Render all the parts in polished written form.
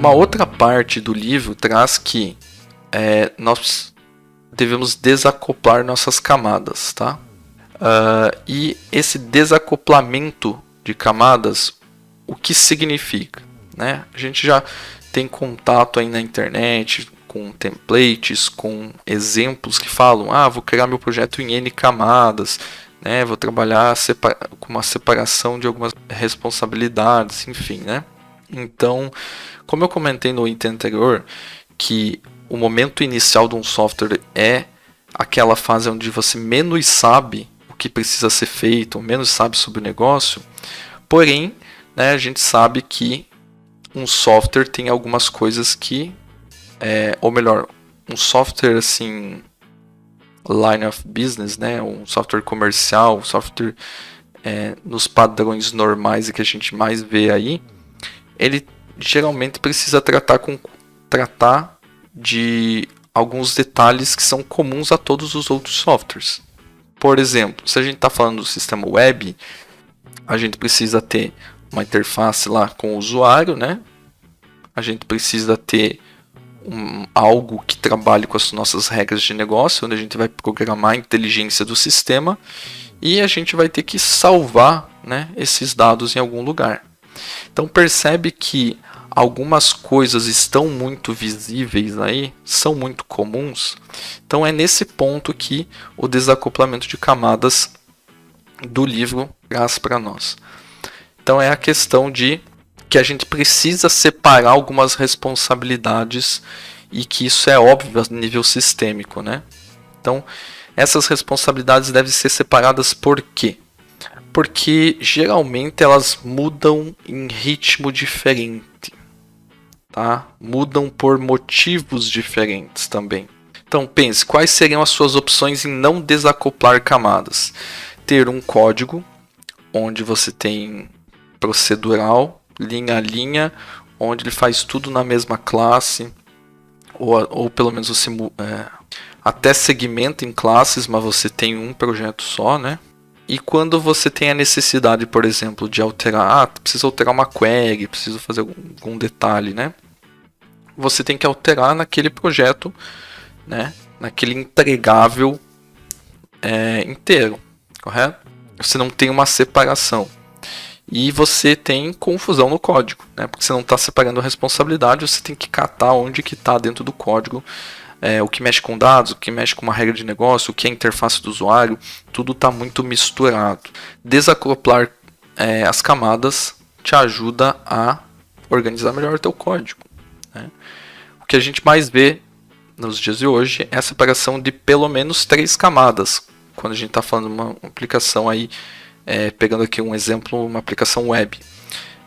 Uma outra parte do livro traz que nós devemos desacoplar nossas camadas, tá? E esse desacoplamento de camadas, o que significa, né? A gente já tem contato aí na internet com templates, com exemplos que falam, vou criar meu projeto em N camadas, né? Vou trabalhar com uma separação de algumas responsabilidades, enfim, né? Então, como eu comentei no item anterior, que o momento inicial de um software é aquela fase onde você menos sabe o que precisa ser feito, menos sabe sobre o negócio, porém, né, a gente sabe que um software tem algumas coisas que, ou melhor, um software assim, line of business, né, um software comercial, um software nos padrões normais e que a gente mais vê aí, ele geralmente precisa tratar de alguns detalhes que são comuns a todos os outros softwares. Por exemplo, se a gente está falando do sistema web, a gente precisa ter uma interface lá com o usuário, né? A gente precisa ter algo que trabalhe com as nossas regras de negócio, onde a gente vai programar a inteligência do sistema e a gente vai ter que salvar, né, esses dados em algum lugar. Então percebe que algumas coisas estão muito visíveis aí, são muito comuns. Então é nesse ponto que o desacoplamento de camadas do livro traz para nós. Então é a questão de que a gente precisa separar algumas responsabilidades e que isso é óbvio a nível sistêmico, né? Então essas responsabilidades devem ser separadas por quê? Porque geralmente elas mudam em ritmo diferente, tá? Mudam por motivos diferentes também. Então pense, quais seriam as suas opções em não desacoplar camadas? Ter um código, onde você tem procedural, linha a linha, onde ele faz tudo na mesma classe, ou pelo menos você até segmenta em classes, mas você tem um projeto só, né? E quando você tem a necessidade, por exemplo, de alterar, precisa alterar uma query, preciso fazer algum detalhe, né? Você tem que alterar naquele projeto, né? Naquele entregável inteiro, correto? Você não tem uma separação. E você tem confusão no código, né? Porque você não está separando a responsabilidade, você tem que catar onde que está dentro do código. O que mexe com dados, o que mexe com uma regra de negócio, o que é a interface do usuário, tudo está muito misturado. Desacoplar as camadas te ajuda a organizar melhor o teu código, né? O que a gente mais vê nos dias de hoje é a separação de pelo menos 3 camadas. Quando a gente está falando de uma aplicação aí, pegando aqui um exemplo, uma aplicação web,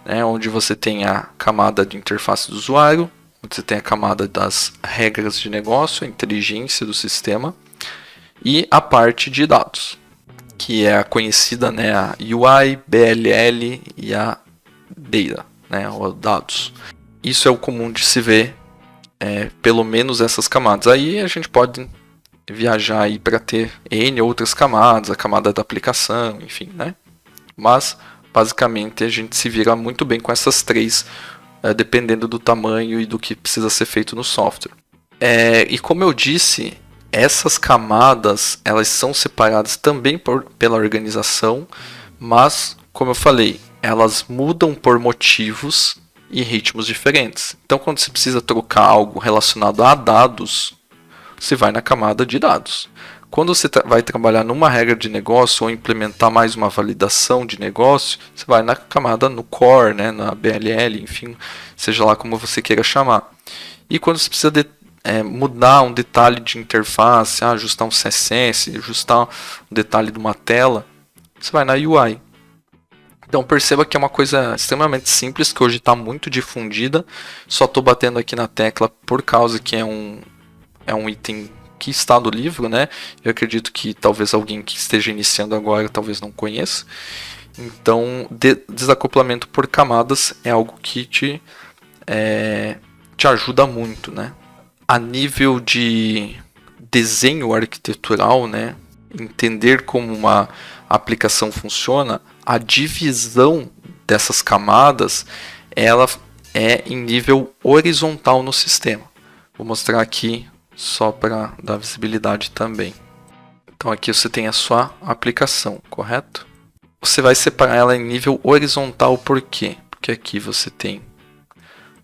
né, onde você tem a camada de interface do usuário, onde você tem a camada das regras de negócio, a inteligência do sistema, e a parte de dados, que é a conhecida, né, a UI, BLL e a Data, né, ou dados. Isso é o comum de se ver, pelo menos essas camadas. Aí a gente pode viajar aí para ter N outras camadas, a camada da aplicação, enfim, né? Mas basicamente a gente se vira muito bem com essas 3, dependendo do tamanho e do que precisa ser feito no software. E como eu disse, essas camadas elas são separadas também pela organização, mas como eu falei, elas mudam por motivos e ritmos diferentes. Então quando você precisa trocar algo relacionado a dados, você vai na camada de dados. Quando você vai trabalhar numa regra de negócio ou implementar mais uma validação de negócio, você vai na camada no core, né, na BLL, enfim, seja lá como você queira chamar. E quando você precisa mudar um detalhe de interface, ajustar um CSS, ajustar um detalhe de uma tela, você vai na UI. Então perceba que é uma coisa extremamente simples, que hoje está muito difundida. Só estou batendo aqui na tecla por causa que é um item que está no livro, né? Eu acredito que talvez alguém que esteja iniciando agora talvez não conheça. Então, desacoplamento por camadas é algo que te ajuda muito, né? A nível de desenho arquitetural, né? Entender como uma aplicação funciona, a divisão dessas camadas, ela é em nível horizontal no sistema. Vou mostrar aqui só para dar visibilidade também. Então aqui você tem a sua aplicação, correto? Você vai separar ela em nível horizontal, por quê? Porque aqui você tem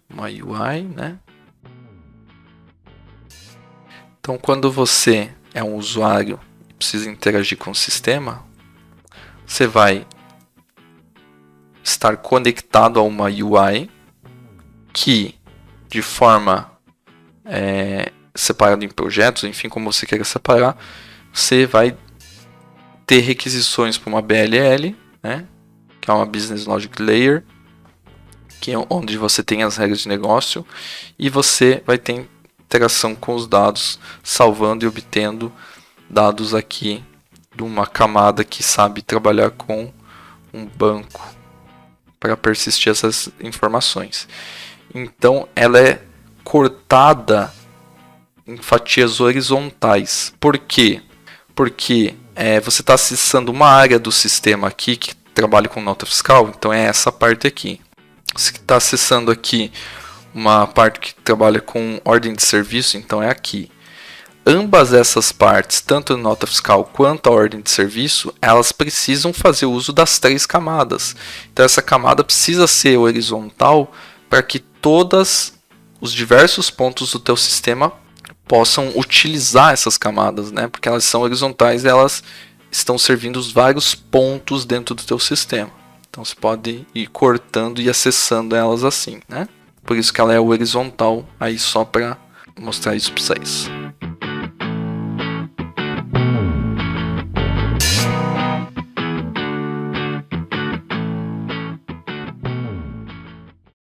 uma UI, né? Então quando você é um usuário e precisa interagir com o sistema, você vai estar conectado a uma UI que, de forma separada em projetos, enfim, como você queira separar, você vai ter requisições para uma BLL, né, que é uma Business Logic Layer, que é onde você tem as regras de negócio, e você vai ter interação com os dados, salvando e obtendo dados aqui de uma camada que sabe trabalhar com um banco para persistir essas informações. Então ela é cortada em fatias horizontais. Por quê? Porque você está acessando uma área do sistema aqui que trabalha com nota fiscal, então é essa parte aqui. Você está acessando aqui uma parte que trabalha com ordem de serviço, então é aqui. Ambas essas partes, tanto a nota fiscal quanto a ordem de serviço, elas precisam fazer uso das 3 camadas. Então essa camada precisa ser horizontal para que todos os diversos pontos do teu sistema possam utilizar essas camadas, né? Porque elas são horizontais e elas estão servindo os vários pontos dentro do teu sistema. Então você pode ir cortando e acessando elas assim, né? Por isso que ela é horizontal, aí só para mostrar isso para vocês.